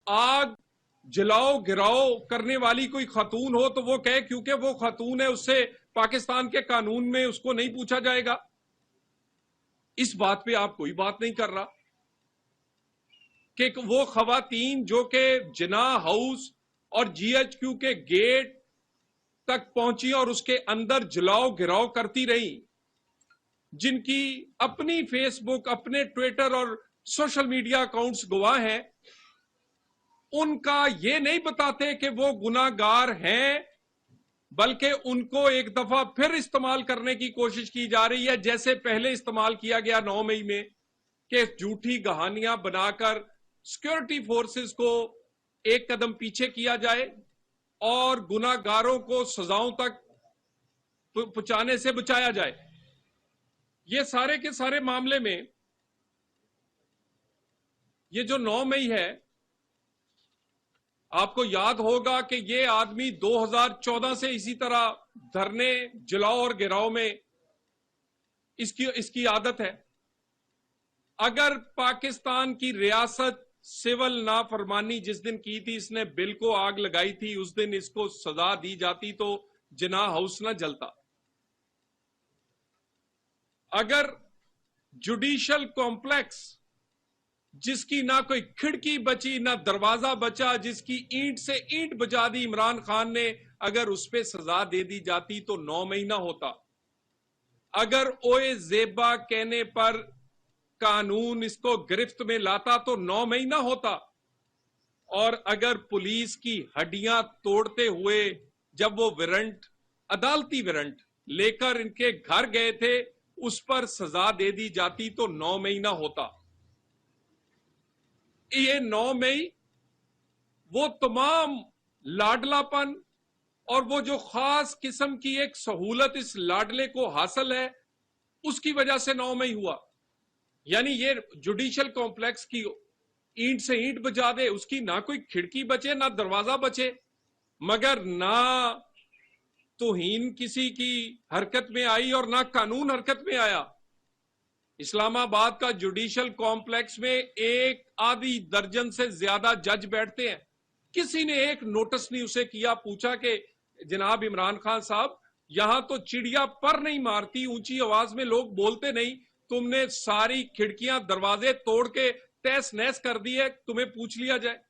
आग जलाओ गिराओ करने वाली कोई खातून हो तो वो कहे क्योंकि वो खातून है उससे पाकिस्तान के कानून में उसको नहीं पूछा जाएगा। इस बात पे आप कोई बात नहीं कर रहा कि वो खवातीन जो कि जिना हाउस और जीएचक्यू के गेट तक पहुंची और उसके अंदर जलाओ गिराओ करती रही, जिनकी अपनी फेसबुक, अपने ट्विटर और सोशल मीडिया अकाउंट्स गवाह हैं, उनका ये नहीं बताते कि वो गुनाहगार हैं, बल्कि उनको एक दफा फिर इस्तेमाल करने की कोशिश की जा रही है, जैसे पहले इस्तेमाल किया गया 9 मई में कि झूठी कहानियां बनाकर सिक्योरिटी फोर्सेस को एक कदम पीछे किया जाए और गुनाहगारों को सजाओं तक पहुंचाने से बचाया जाए। ये सारे के सारे मामले में ये जो 9 मई है, आपको याद होगा कि ये आदमी 2014 से इसी तरह धरने जलाओ और गिराओ में इसकी आदत है। अगर पाकिस्तान की रियासत सिविल नाफरमानी जिस दिन की थी, इसने बिल को आग लगाई थी, उस दिन इसको सजा दी जाती तो जिना हाउस ना जलता। अगर जुडिशल कॉम्प्लेक्स जिसकी ना कोई खिड़की बची ना दरवाजा बचा, जिसकी ईंट से ईंट बजा दी इमरान खान ने, अगर उस पर सजा दे दी जाती तो 9 महीना होता। अगर ओए जेबा कहने पर कानून इसको गिरफ्त में लाता तो 9 महीना होता। और अगर पुलिस की हड्डियां तोड़ते हुए जब वो वारंट, अदालती वारंट लेकर इनके घर गए थे, उस पर सजा दे दी जाती तो 9 महीना होता। ये 9 मई वो तमाम लाडलापन और वो जो खास किस्म की एक सहूलत इस लाडले को हासिल है, उसकी वजह से 9 मई हुआ। यानी ये जुडिशल कॉम्प्लेक्स की ईंट से ईंट बजा दे, उसकी ना कोई खिड़की बचे ना दरवाजा बचे, मगर ना तौहीन किसी की हरकत में आई और ना कानून हरकत में आया। इस्लामाबाद का जुडिशल कॉम्प्लेक्स में एक आधी दर्जन से ज्यादा जज बैठते हैं, किसी ने एक नोटिस नहीं उसे किया, पूछा कि जनाब इमरान खान साहब, यहां तो चिड़िया पर नहीं मारती, ऊंची आवाज में लोग बोलते नहीं, तुमने सारी खिड़कियां दरवाजे तोड़ के तहस नहस कर दी है, तुम्हें पूछ लिया जाए।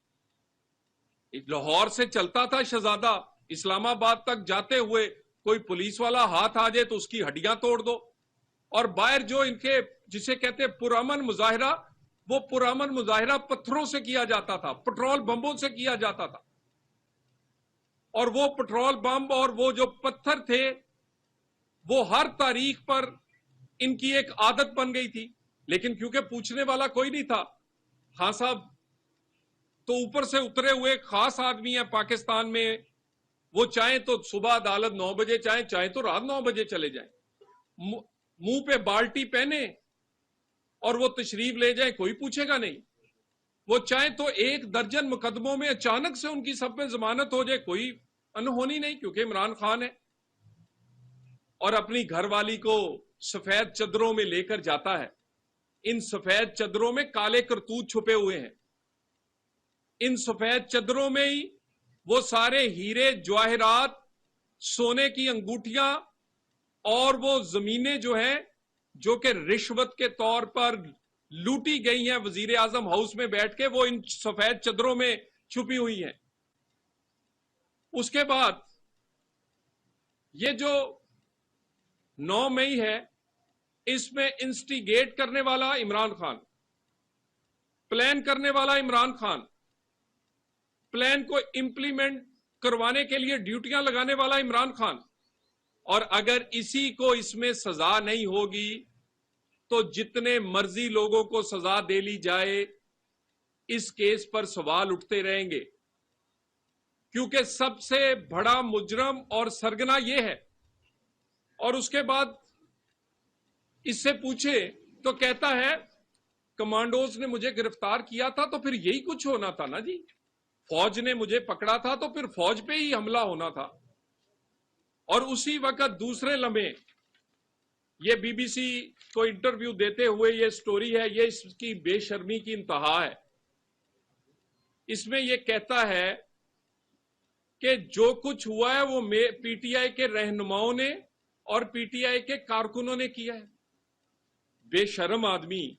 लाहौर से चलता था शहजादा, इस्लामाबाद तक जाते हुए कोई पुलिस वाला हाथ आ जाए तो उसकी हड्डियां तोड़ दो। और बाहर जो इनके जिसे कहते पुरअमन मुजाहिरा, वो पुरअमन मुजाहिरा पत्थरों से किया जाता था, पेट्रोल बम्बों से किया जाता था। और वो पेट्रोल बम और वो जो पत्थर थे, वो हर तारीख पर इनकी एक आदत बन गई थी। लेकिन क्योंकि पूछने वाला कोई नहीं था, खान साहब तो ऊपर से उतरे हुए खास आदमी है पाकिस्तान में, वो चाहे तो सुबह अदालत 9 बजे चाहे तो रात 9 बजे चले जाए, मुंह पे बाल्टी पहने और वो तशरीफ ले जाए, कोई पूछेगा नहीं। वो चाहे तो 1 दर्जन मुकदमों में अचानक से उनकी सब में जमानत हो जाए, कोई अनहोनी नहीं, क्योंकि इमरान खान है। और अपनी घरवाली को सफेद चदरों में लेकर जाता है। इन सफेद चदरों में काले करतूत छुपे हुए हैं। इन सफेद चदरों में ही वो सारे हीरे जवाहरात, सोने की अंगूठियां और वो जमीनें जो हैं, जो कि रिश्वत के तौर पर लूटी गई हैं वजीर आजम हाउस में बैठ के, वो इन सफेद चदरों में छुपी हुई हैं। उसके बाद ये जो 9 मई है, इसमें इंस्टिगेट करने वाला इमरान खान, प्लान करने वाला इमरान खान, प्लान को इंप्लीमेंट करवाने के लिए ड्यूटियां लगाने वाला इमरान खान। और अगर इसी को इसमें सजा नहीं होगी तो जितने मर्जी लोगों को सजा दे ली जाए, इस केस पर सवाल उठते रहेंगे, क्योंकि सबसे बड़ा मुजरम और सरगना यह है। और उसके बाद इससे पूछे तो कहता है कमांडोज ने मुझे गिरफ्तार किया था तो फिर यही कुछ होना था ना जी, फौज ने मुझे पकड़ा था तो फिर फौज पे ही हमला होना था। और उसी वक्त दूसरे लम्हे ये बीबीसी को इंटरव्यू देते हुए ये स्टोरी है, ये इसकी बेशर्मी की इंतहा है। इसमें यह कहता है कि जो कुछ हुआ है वो पीटीआई के रहनुमाओं ने और पीटीआई के कारकुनों ने किया है। बेशर्म आदमी,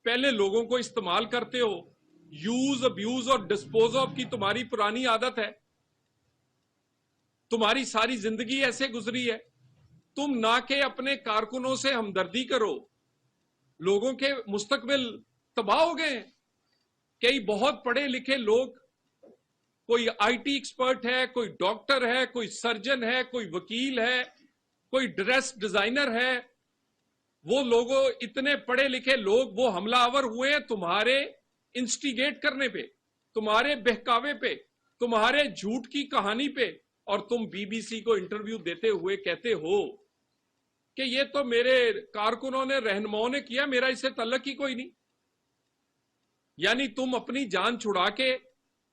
पहले लोगों को इस्तेमाल करते हो, यूज अब्यूज और डिस्पोज ऑफ की तुम्हारी पुरानी आदत है, तुम्हारी सारी जिंदगी ऐसे गुजरी है। तुम ना के अपने कारकुनों से हमदर्दी करो, लोगों के मुस्तकबिल तबाह हो गए। कई बहुत पढ़े लिखे लोग, कोई आईटी एक्सपर्ट है, कोई डॉक्टर है, कोई सर्जन है, कोई वकील है, कोई ड्रेस डिजाइनर है, वो लोगों, इतने पढ़े लिखे लोग वो हमलावर हुए तुम्हारे इंस्टिगेट करने पे, तुम्हारे बहकावे पे, तुम्हारे झूठ की कहानी पे, और तुम बीबीसी को इंटरव्यू देते हुए कहते हो कि ये तो मेरे कारकुनों ने, रहनुमाओं ने किया, मेरा इससे तल्लक ही कोई नहीं। यानी तुम अपनी जान छुड़ा के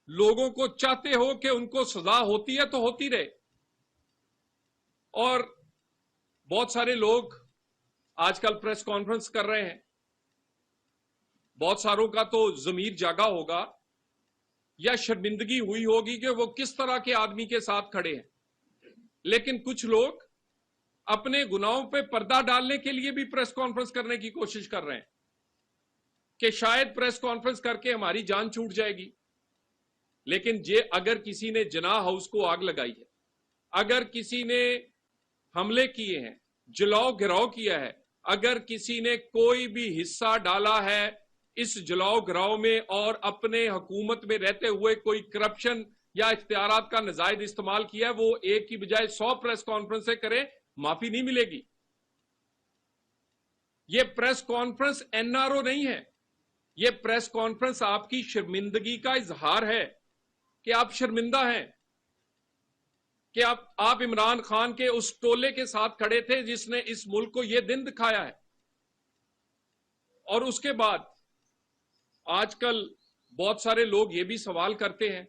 लोगों को चाहते हो कि उनको सजा होती है तो होती रहे। और बहुत सारे लोग आजकल प्रेस कॉन्फ्रेंस कर रहे हैं, बहुत सारों का तो जमीर जागा होगा या शर्मिंदगी हुई होगी कि वो किस तरह के आदमी के साथ खड़े हैं। लेकिन कुछ लोग अपने गुनाहों पे पर्दा डालने के लिए भी प्रेस कॉन्फ्रेंस करने की कोशिश कर रहे हैं कि शायद प्रेस कॉन्फ्रेंस करके हमारी जान छूट जाएगी। लेकिन जे अगर किसी ने जिना हाउस को आग लगाई है, अगर किसी ने हमले किए हैं, जलाओ गिराव किया है, अगर किसी ने कोई भी हिस्सा डाला है इस जलाओ गिराव में और अपने हुकूमत में रहते हुए कोई करप्शन या इख्तियारात का नाजायज इस्तेमाल किया है, वो एक की बजाय 100 प्रेस कॉन्फ्रेंस करे, माफी नहीं मिलेगी। ये प्रेस कॉन्फ्रेंस एनआरओ नहीं है, ये प्रेस कॉन्फ्रेंस आपकी शर्मिंदगी का इजहार है कि आप शर्मिंदा हैं कि आप इमरान खान के उस टोले के साथ खड़े थे जिसने इस मुल्क को यह दिन दिखाया है। और उसके बाद आजकल बहुत सारे लोग ये भी सवाल करते हैं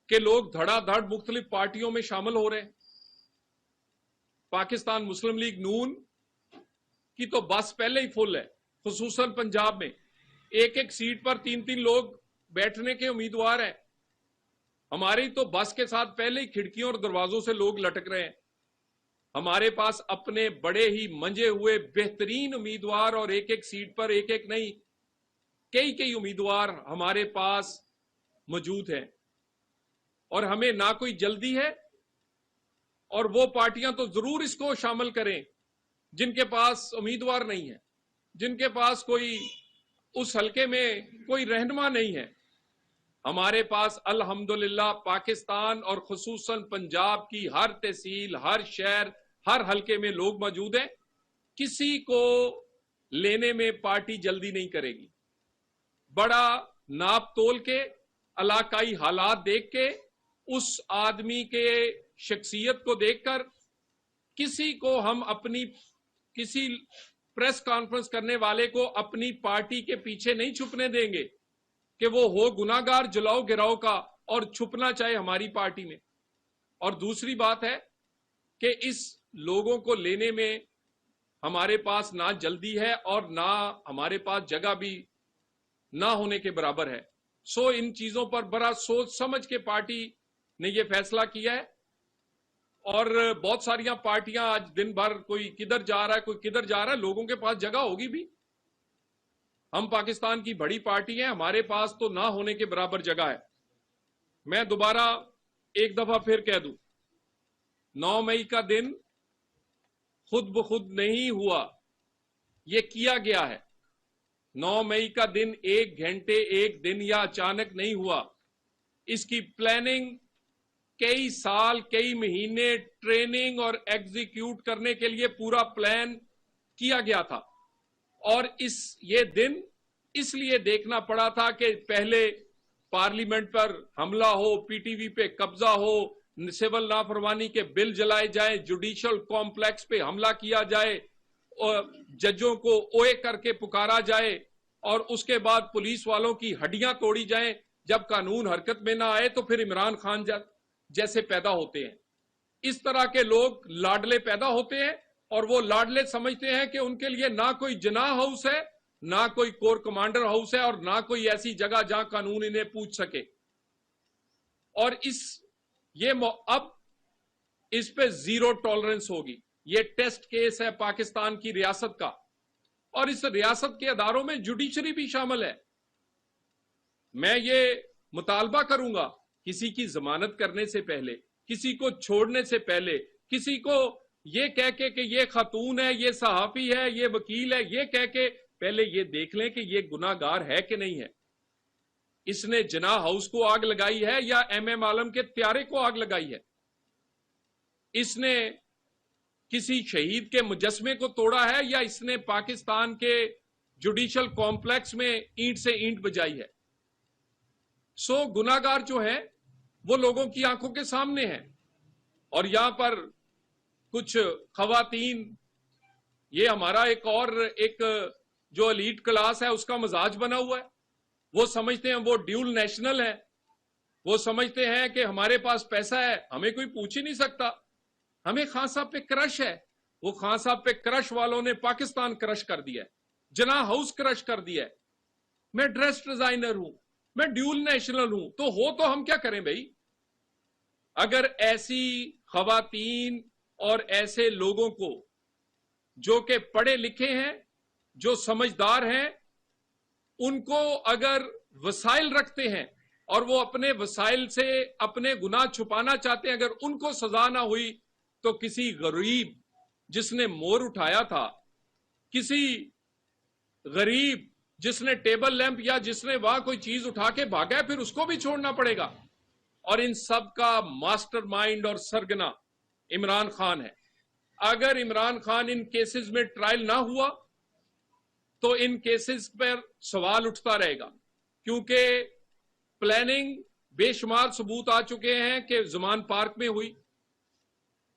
कि लोग धड़ाधड़ मुख्तलिफ पार्टियों में शामिल हो रहे हैं। पाकिस्तान मुस्लिम लीग नून की तो बस पहले ही फुल है, खुसूसन पंजाब में एक एक सीट पर 3-3 लोग बैठने के उम्मीदवार हैं। हमारी तो बस के साथ पहले ही खिड़कियों और दरवाजों से लोग लटक रहे हैं। हमारे पास अपने बड़े ही मंजे हुए बेहतरीन उम्मीदवार, और एक एक सीट पर एक एक नहीं, कई कई उम्मीदवार हमारे पास मौजूद हैं। और हमें ना कोई जल्दी है, और वो पार्टियां तो जरूर इसको शामिल करें जिनके पास उम्मीदवार नहीं है, जिनके पास कोई उस हलके में कोई रहनुमा नहीं है। हमारे पास अल्हम्दुलिल्लाह पाकिस्तान और खुसूसन पंजाब की हर तहसील, हर शहर, हर हलके में लोग मौजूद हैं। किसी को लेने में पार्टी जल्दी नहीं करेगी। बड़ा नाप तोल के, इलाकाई हालात देख के, उस आदमी के शख्सियत को देखकर किसी को हम अपनी, किसी प्रेस कॉन्फ्रेंस करने वाले को अपनी पार्टी के पीछे नहीं छुपने देंगे कि वो हो गुनाहगार जलाओ गिराओ का और छुपना चाहे हमारी पार्टी में। और दूसरी बात है कि इस लोगों को लेने में हमारे पास ना जल्दी है और ना हमारे पास जगह भी ना होने के बराबर है। सो इन चीजों पर बड़ा सोच समझ के पार्टी ने यह फैसला किया है। और बहुत सारियां पार्टियां आज दिन भर कोई किधर जा रहा है, कोई किधर जा रहा है, लोगों के पास जगह होगी भी। हम पाकिस्तान की बड़ी पार्टी हैं, हमारे पास तो ना होने के बराबर जगह है। मैं दोबारा एक दफा फिर कह दूं, 9 मई का दिन खुद ब खुद नहीं हुआ, यह किया गया है। 9 मई का दिन 1 घंटे, 1 दिन या अचानक नहीं हुआ। इसकी प्लानिंग कई साल, कई महीने ट्रेनिंग और एग्जीक्यूट करने के लिए पूरा प्लान किया गया था। और ये दिन इसलिए देखना पड़ा था कि पहले पार्लियामेंट पर हमला हो, पीटीवी पे कब्जा हो, सिविल लापरवाही के बिल जलाए जाए, जुडिशियल कॉम्प्लेक्स पे हमला किया जाए, और जजों को ओए करके पुकारा जाए, और उसके बाद पुलिस वालों की हड्डियां तोड़ी जाएं। जब कानून हरकत में ना आए तो फिर इमरान खान जैसे पैदा होते हैं। इस तरह के लोग लाडले पैदा होते हैं, और वो लाडले समझते हैं कि उनके लिए ना कोई जिना हाउस है, ना कोई कोर कमांडर हाउस है और ना कोई ऐसी जगह जहां कानून इन्हें पूछ सके। और अब इस पे जीरो टॉलरेंस होगी। ये टेस्ट केस है पाकिस्तान की रियासत का, और इस रियासत के अदारों में जुडिशरी भी शामिल है। मैं ये मुतालबा करूंगा, किसी की जमानत करने से पहले, किसी को छोड़ने से पहले, किसी को ये कह के कि ये खातून है, ये सहाफी है, ये वकील है, ये कह के पहले ये देख लें कि ये गुनाहगार है कि नहीं है। इसने जिना हाउस को आग लगाई है या एमएम आलम के त्यारे को आग लगाई है? इसने किसी शहीद के मुजस्मे को तोड़ा है या इसने पाकिस्तान के जुडिशल कॉम्प्लेक्स में ईंट से ईंट बजाई है? सो गुनाहगार जो है वो लोगों की आंखों के सामने है। और यहां पर कुछ खवातीन, ये हमारा एक जो एलीट क्लास है उसका मजाज बना हुआ है। वो समझते हैं वो ड्यूल नेशनल है, वो समझते हैं कि हमारे पास पैसा है, हमें कोई पूछ ही नहीं सकता। हमें खान साहब पे क्रश है। वो खान साहब पे क्रश वालों ने पाकिस्तान क्रश कर दिया है, जिना हाउस क्रश कर दिया है। मैं ड्रेस डिजाइनर हूं, मैं ड्यूल नेशनल हूं, तो हम क्या करें भाई? अगर ऐसी खवातीन और ऐसे लोगों को जो कि पढ़े लिखे हैं, जो समझदार हैं, उनको अगर वसाइल रखते हैं और वो अपने वसाइल से अपने गुनाह छुपाना चाहते हैं, अगर उनको सजा ना हुई तो किसी गरीब जिसने मोर उठाया था, किसी गरीब जिसने टेबल लैंप या जिसने वहां कोई चीज उठा के भागा है, फिर उसको भी छोड़ना पड़ेगा। और इन सब का मास्टरमाइंड और सरगना इमरान खान है। अगर इमरान खान इन केसेस में ट्रायल ना हुआ तो इन केसेस पर सवाल उठता रहेगा, क्योंकि प्लानिंग बेशुमार सबूत आ चुके हैं कि ज़मान पार्क में हुई,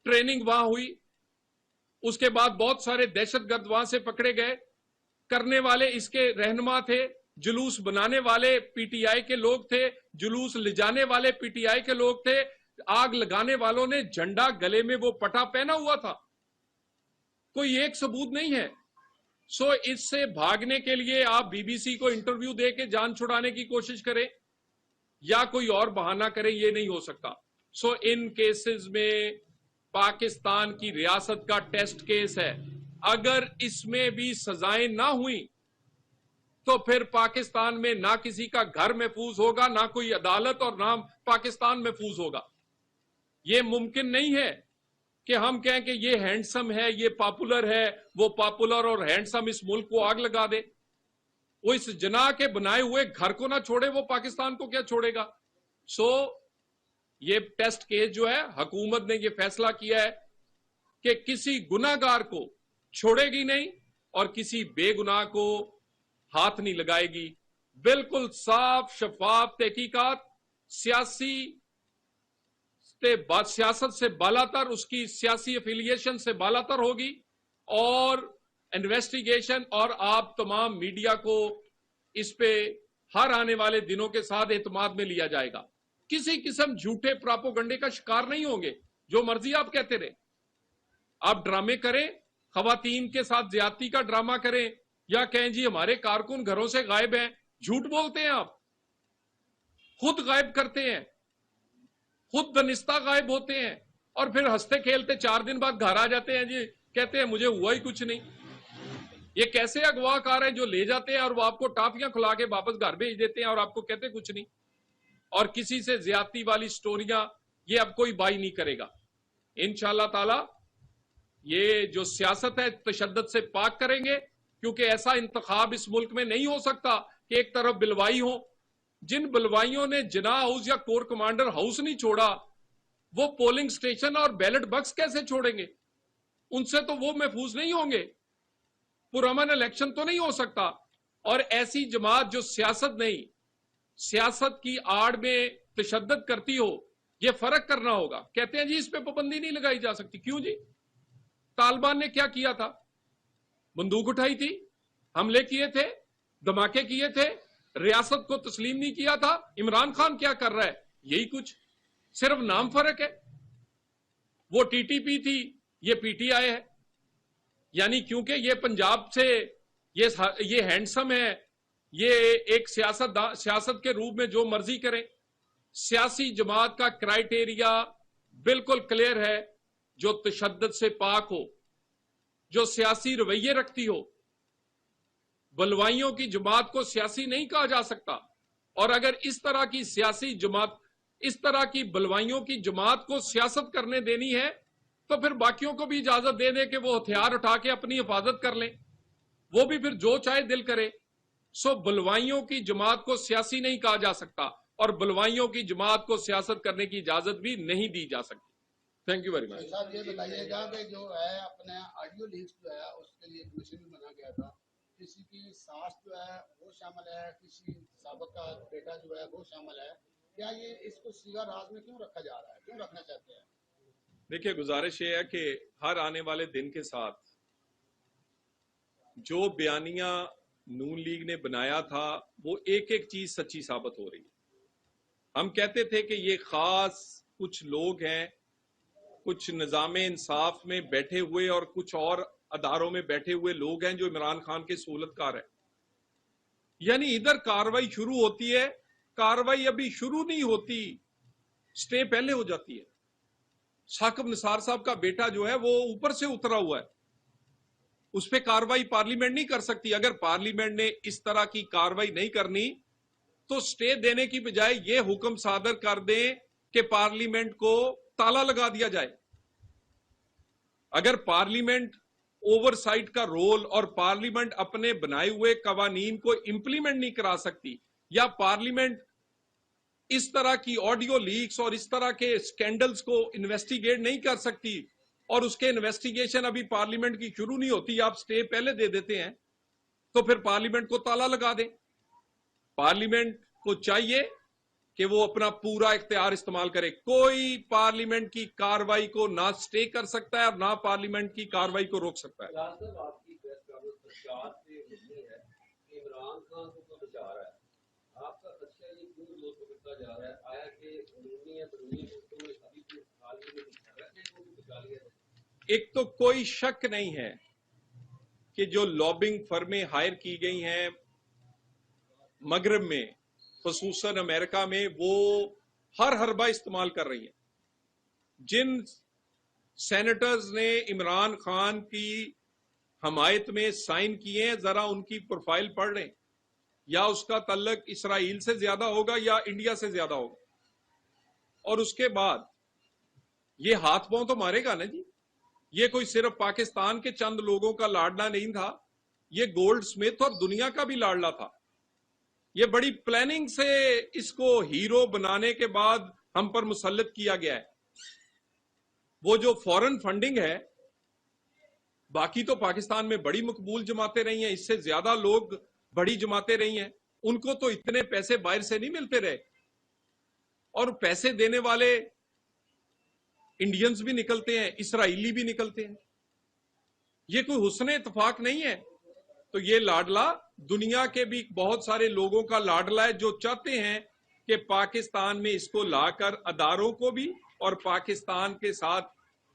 ट्रेनिंग वहां हुई, उसके बाद बहुत सारे दहशतगर्द वहां से पकड़े गए, करने वाले इसके रहनुमा थे, जुलूस बनाने वाले पीटीआई के लोग थे, जुलूस ले जाने वाले पीटीआई के लोग थे, आग लगाने वालों ने झंडा गले में वो पटा पहना हुआ था। कोई एक सबूत नहीं है। सो इससे भागने के लिए आप बीबीसी को इंटरव्यू दे के जान छुड़ाने की कोशिश करें या कोई और बहाना करें, ये नहीं हो सकता। सो इन केसेस में पाकिस्तान की रियासत का टेस्ट केस है। अगर इसमें भी सजाएं ना हुई तो फिर पाकिस्तान में ना किसी का घर महफूज होगा, ना कोई अदालत, और ना पाकिस्तान महफूज होगा। यह मुमकिन नहीं है कि हम कहें कि ये हैंडसम है, ये पॉपुलर है, वो पॉपुलर और हैंडसम इस मुल्क को आग लगा दे। वो इस जना के बनाए हुए घर को ना छोड़े, वो पाकिस्तान को क्या छोड़ेगा? सो ये टेस्ट केस जो है, हुकूमत ने ये फैसला किया है कि किसी गुनाहगार को छोड़ेगी नहीं और किसी बेगुनाह को हाथ नहीं लगाएगी। बिल्कुल साफ शफाफ तहकीकात, सियासत से बालातर, उसकी सियासी एफिलिएशन से बालातर होगी, और इन्वेस्टिगेशन, और आप तमाम मीडिया को इस पे हर आने वाले दिनों के साथ एतमाद में लिया जाएगा। किसी किस्म झूठे प्रोपेगेंडे का शिकार नहीं होंगे। जो मर्जी आप कहते रहे, आप ड्रामे करें, खवातीन के साथ ज्यादती का ड्रामा करें, या कहें जी हमारे कारकुन घरों से गायब हैं, झूठ बोलते हैं आप, खुद गायब करते हैं, खुद दनिस्ता गायब होते हैं, और फिर हंसते खेलते 4 दिन बाद घर आ जाते हैं, जी कहते हैं मुझे हुआ ही कुछ नहीं। ये कैसे अगवाकार हैं जो ले जाते हैं और वो आपको टाफियां खुला के वापस घर भेज देते हैं और आपको कहते कुछ नहीं। और किसी से ज्यादती वाली स्टोरियां ये अब कोई बाई नहीं करेगा। इंशाअल्लाह ताला ये जो सियासत है तशद्दुद से पाक करेंगे, क्योंकि ऐसा इंतखाब इस मुल्क में नहीं हो सकता कि एक तरफ बिलवाई हो। जिन बिलवाइयों ने जिना हाउस या कोर कमांडर हाउस नहीं छोड़ा, वो पोलिंग स्टेशन और बैलेट बॉक्स कैसे छोड़ेंगे? उनसे तो वो महफूज नहीं होंगे। पुरअमन इलेक्शन तो नहीं हो सकता। और ऐसी जमात जो सियासत नहीं, सियासत की आड़ में तशद्दुद करती हो, ये फर्क करना होगा। कहते हैं जी इस पे पाबंदी नहीं लगाई जा सकती। क्यों जी? तालिबान ने क्या किया था? बंदूक उठाई थी, हमले किए थे, धमाके किए थे, रियासत को तस्लीम नहीं किया था। इमरान खान क्या कर रहा है? यही कुछ, सिर्फ नाम फर्क है। वो टीटीपी थी, ये पीटीआई है। यानी क्योंकि ये पंजाब से ये हैंडसम है, ये एक सियासत के रूप में जो मर्जी करें। सियासी जमात का क्राइटेरिया बिल्कुल क्लियर है, जो तशद्दुद से पाक हो, जो सियासी रवैये रखती हो। बलवाइयों की जमात को सियासी नहीं कहा जा सकता। और अगर इस तरह की सियासी जमात, इस तरह की बलवाइयों की जमात को सियासत करने देनी है, तो फिर बाकियों को भी इजाजत दे दे कि वो हथियार उठा के अपनी हिफाजत कर लें, वो भी फिर जो चाहे दिल करे। सो बलवाइयों की जमात को सियासी नहीं कहा जा सकता, और बलवाइयों की जमात को सियासत करने की इजाजत भी नहीं दी जा सकती। Thank you very much. साहब ये बताइएगा कि जो है अपने ऑडियो लीक्स जो है उसके लिए कमीशन भी बना गया था, किसी की सास जो है वो शामिल है, किसी साबक का बेटा जो है वो शामिल है, क्या ये इसको सीधा राज में क्यों रखा जा रहा है, क्यों रखना चाहते हैं? देखिए, गुजारिश ये है कि हर आने वाले दिन के साथ जो बयानिया नून लीग ने बनाया था वो एक एक चीज सच्ची साबित हो रही है। हम कहते थे कि ये खास कुछ लोग हैं, कुछ निजाम इंसाफ में बैठे हुए और कुछ और अदारों में बैठे हुए लोग हैं जो इमरान खान के सहूलतकार हैं। यानी इधर कार्रवाई शुरू होती है, कार्रवाई अभी शुरू नहीं होती, स्टे पहले हो जाती है। साकिब निसार साहब का बेटा जो है वो ऊपर से उतरा हुआ है, उस पर कार्रवाई पार्लियामेंट नहीं कर सकती। अगर पार्लियामेंट ने इस तरह की कार्रवाई नहीं करनी तो स्टे देने की बजाय ये हुक्म सादर कर दें कि पार्लियामेंट को ताला लगा दिया जाए। अगर पार्लियामेंट ओवरसाइट का रोल और पार्लियामेंट अपने बनाए हुए कवानीन को इंप्लीमेंट नहीं करा सकती, या पार्लियामेंट इस तरह की ऑडियो लीक्स और इस तरह के स्कैंडल्स को इन्वेस्टिगेट नहीं कर सकती, और उसके इन्वेस्टिगेशन अभी पार्लियामेंट की शुरू नहीं होती, आप स्टे पहले दे देते हैं, तो फिर पार्लियामेंट को ताला लगा दें। पार्लियामेंट को चाहिए कि वो अपना पूरा इख्तियार इस्तेमाल करे। कोई पार्लियामेंट की कार्रवाई को ना स्टे कर सकता है और ना पार्लियामेंट की कार्रवाई को रोक सकता है। आपकी प्रेस कॉन्फ्रेंस प्रचार से मुद्दे है कि इमरान खान को बचा रहा है, आपका खदशा ये क्यों जोर पकड़ता जा रहा है? आया कि अंदरूनी या बैरूनी मुल्कों में अभी भी हाल ही में दिखा रहा है कि उनको बचा लिया जाए? एक तो कोई शक नहीं है कि जो लॉबिंग फर्में हायर की गई हैं मगरब में, खुसूसन अमेरिका में, वो हर हरबा इस्तेमाल कर रही है। जिन सेनेटर्स ने इमरान खान की हमायत में साइन किए हैं, जरा उनकी प्रोफाइल पढ़ लें, या उसका तल्लक इसराइल से ज्यादा होगा या इंडिया से ज्यादा होगा। और उसके बाद ये हाथ पांव तो मारेगा ना जी। ये कोई सिर्फ पाकिस्तान के चंद लोगों का लाडला नहीं था, ये गोल्ड स्मिथ और दुनिया का भी लाडला था। ये बड़ी प्लानिंग से इसको हीरो बनाने के बाद हम पर मुसल्लत किया गया है। वो जो फॉरेन फंडिंग है, बाकी तो पाकिस्तान में बड़ी मकबूल जमातें रही हैं, इससे ज्यादा लोग बड़ी जमातें रही हैं, उनको तो इतने पैसे बाहर से नहीं मिलते रहे। और पैसे देने वाले इंडियंस भी निकलते हैं, इसराइली भी निकलते हैं। ये कोई हुस्न इत्तेफाक नहीं है। तो ये लाडला दुनिया के भी बहुत सारे लोगों का लाडला है, जो चाहते हैं कि पाकिस्तान में इसको लाकर अदारों को भी और पाकिस्तान के साथ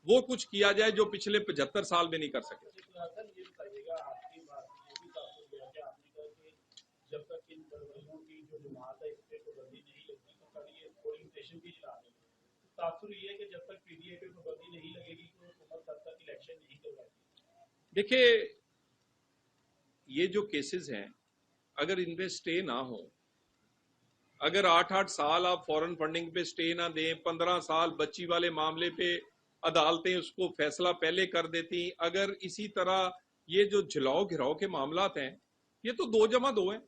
वो कुछ किया जाए जो पिछले 75 साल में नहीं कर सके। जब तक इन बलवाइयों की जो जमात है इस पे पाबंदी नहीं लगती तो कभी ये पोलिंग स्टेशन भी चला देंगे। तासुर ये है कि जब तक पीडीए पे पाबंदी नहीं लगेगी तो हुकूमत तब तक इलेक्शन नहीं करवाएगी। देखिए, ये जो केसेस हैं, अगर इनपे स्टे ना हो, अगर 8-8 साल आप फॉरेन फंडिंग पे स्टे ना दें, 15 साल बच्ची वाले मामले पे अदालतें उसको फैसला पहले कर देती, अगर इसी तरह ये जो झिलाओ घिराओ के मामलात हैं, ये तो 2+2 हैं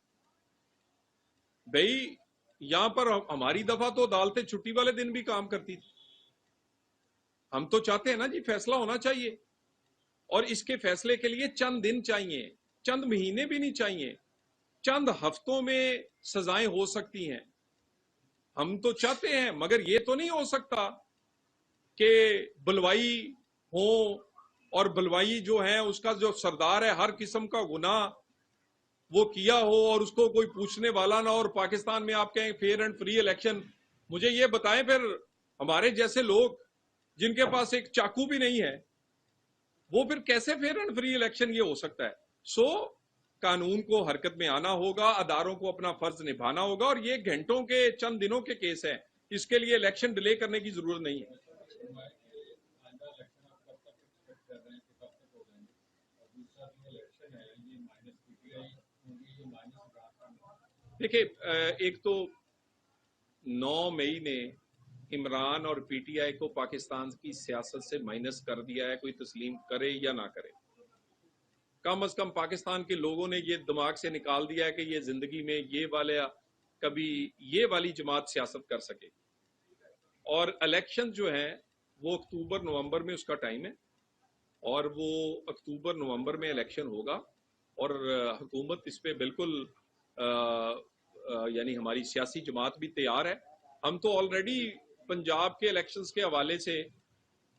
भाई। यहां पर हमारी दफा तो अदालतें छुट्टी वाले दिन भी काम करती थी। हम तो चाहते हैं ना जी फैसला होना चाहिए, और इसके फैसले के लिए चंद दिन चाहिए, चंद महीने भी नहीं चाहिए, चंद हफ्तों में सजाएं हो सकती हैं। हम तो चाहते हैं, मगर ये तो नहीं हो सकता कि बलवाई हो और बलवाई जो है उसका जो सरदार है हर किस्म का गुनाह वो किया हो और उसको कोई पूछने वाला ना, और पाकिस्तान में आप कहें फेयर एंड फ्री इलेक्शन। मुझे ये बताएं फिर हमारे जैसे लोग जिनके पास एक चाकू भी नहीं है, वो फिर कैसे फेयर एंड फ्री इलेक्शन ये हो सकता है? सो कानून को हरकत में आना होगा, अदारों को अपना फर्ज निभाना होगा, और ये घंटों के चंद दिनों के केस है, इसके लिए इलेक्शन डिले करने की जरूरत नहीं है। देखिए, एक तो 9 मई ने इमरान और पीटीआई को पाकिस्तान की सियासत से माइनस कर दिया है, कोई तस्लीम करे या ना करे। कम से कम पाकिस्तान के लोगों ने ये दिमाग से निकाल दिया है कि ये जिंदगी में कभी ये वाली जमात सियासत कर सके। और इलेक्शन जो है वो अक्टूबर नवंबर में उसका टाइम है, और वो अक्टूबर नवंबर में इलेक्शन होगा, और हुकूमत इस पे बिल्कुल यानी हमारी सियासी जमात भी तैयार है। हम तो ऑलरेडी पंजाब के इलेक्शंस के हवाले से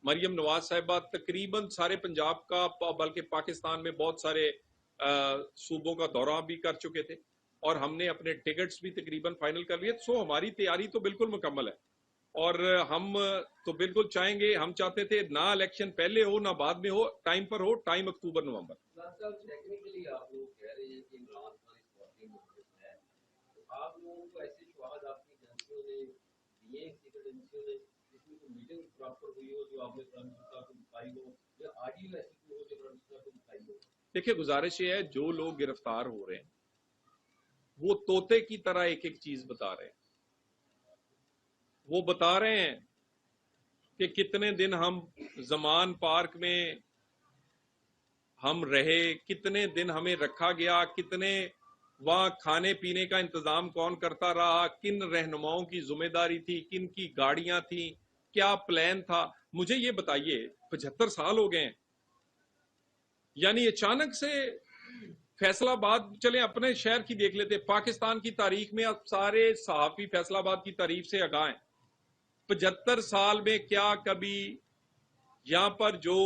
मरियम नवाज साहिबा तकरीबन सारे पंजाब का, बल्कि पाकिस्तान में बहुत सारे सूबों का दौरा भी कर चुके थे, और हमने अपने टिकट्स भी तकरीबन फाइनल कर लिए। सो हमारी तैयारी तो बिल्कुल मुकम्मल है, और हम तो बिल्कुल चाहेंगे, हम चाहते थे ना इलेक्शन पहले हो ना बाद में हो, टाइम पर हो, टाइम अक्टूबर नवंबर। टेक्निकली आप लोग कह रहे हैं कि इमरान खान इस पार्टी में है, तो आप लोगों को ऐसे शवाहद आपकी एजेंसियों ने दिए, सीक्रेट एजेंसियों ने, जिसमें कोई मीटिंग प्रॉपर हुई हो जो आपने प्राइम मिनिस्टर को दिखाई हो, या ऑडियो ऐसी कोई हो जो प्राइम मिनिस्टर को दिखाई हो? देखिए, गुजारिश ये है, जो लोग गिरफ्तार हो रहे हैं वो तोते की तरह एक एक चीज बता रहे हैं। वो बता रहे हैं कि कितने दिन हम जमान पार्क में हम रहे, कितने दिन हमें रखा गया, कितने वहां खाने पीने का इंतजाम कौन करता रहा, किन रहनुमाओं की जिम्मेदारी थी, किन की गाड़ियां थी, क्या प्लान था। मुझे ये बताइए, 75 साल हो गए हैं, यानी अचानक से फैसलाबाद, चले अपने शहर की देख लेते, पाकिस्तान की तारीख में अब सारे सहाफी फैसलाबाद की तारीफ से आगाह हैं। 75 साल में क्या कभी यहां पर जो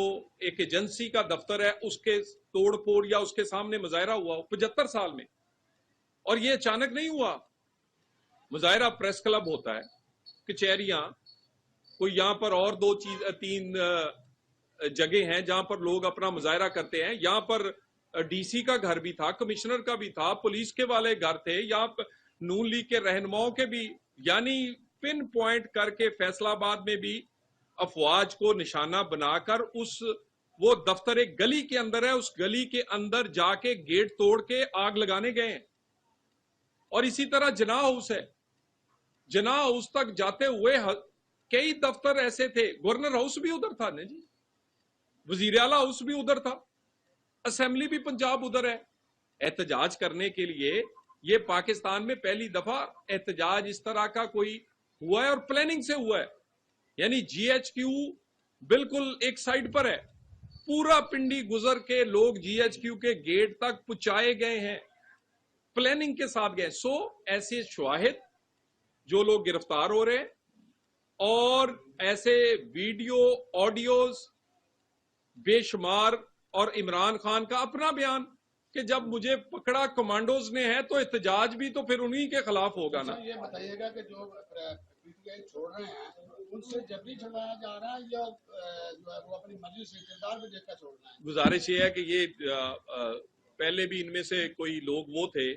एक एजेंसी का दफ्तर है उसके तोड़फोड़ या उसके सामने मुजाहरा हुआ 75 साल में? और ये अचानक नहीं हुआ। मुजाहरा प्रेस क्लब होता है, कचहरियां, कोई यहां पर और 3 जगह हैं जहां पर लोग अपना मुजाहरा करते हैं। यहां पर डीसी का घर भी था, कमिश्नर का भी था, पुलिस के वाले घर थे, यहाँ पर नून लीग के रहनुमाओं के भी, यानी पिन पॉइंट करके फैसलाबाद में भी अफवाज को निशाना बनाकर वो दफ्तर एक गली के अंदर है, उस गली के अंदर जाके गेट तोड़ के आग लगाने गए हैं। और इसी तरह जना हाउस है, जना हाउस तक जाते हुए कई दफ्तर ऐसे थे, गवर्नर हाउस भी उधर था ना जी, वजीर आला हाउस भी उधर था, असेंबली भी पंजाब उधर है। एहतजाज करने के लिए ये पाकिस्तान में पहली दफा एहतजाज इस तरह का कोई हुआ है, और प्लानिंग से हुआ है। यानी जीएचक्यू बिल्कुल एक साइड पर है, पूरा पिंडी गुजर के लोग जीएचक्यू के गेट तक पहुंचाए गए हैं, प्लानिंग के साथ गए। सो ऐसे शवाहिद जो लोग गिरफ्तार हो रहे हैं, और ऐसे वीडियो ऑडियोज बेशुमार, और इमरान खान का अपना बयान कि जब मुझे पकड़ा कमांडोज ने है तो एहतजाज भी तो फिर उन्हीं के खिलाफ होगा ना। ये बताइएगा कि जो पीटीआई छोड़ रहे हैं उनसे जबरी छुड़वाया जा रहा है या जो है वो अपनी मर्जी से किरदार में देखकर छोड़ रहे हैं? गुजारिश ये है कि ये पहले भी इनमें से कोई लोग वो थे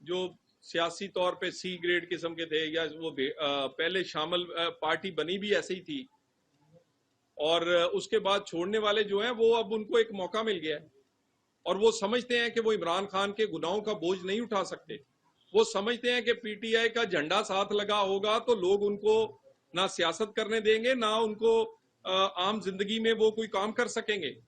जो सियासी तौर पे सी ग्रेड किस्म के थे, या वो पहले शामिल पार्टी बनी भी ऐसे ही थी, और उसके बाद छोड़ने वाले जो हैं वो अब उनको एक मौका मिल गया है, और वो समझते हैं कि वो इमरान खान के गुनाहों का बोझ नहीं उठा सकते। वो समझते हैं कि पीटीआई का झंडा साथ लगा होगा तो लोग उनको ना सियासत करने देंगे, ना उनको आम जिंदगी में वो कोई काम कर सकेंगे।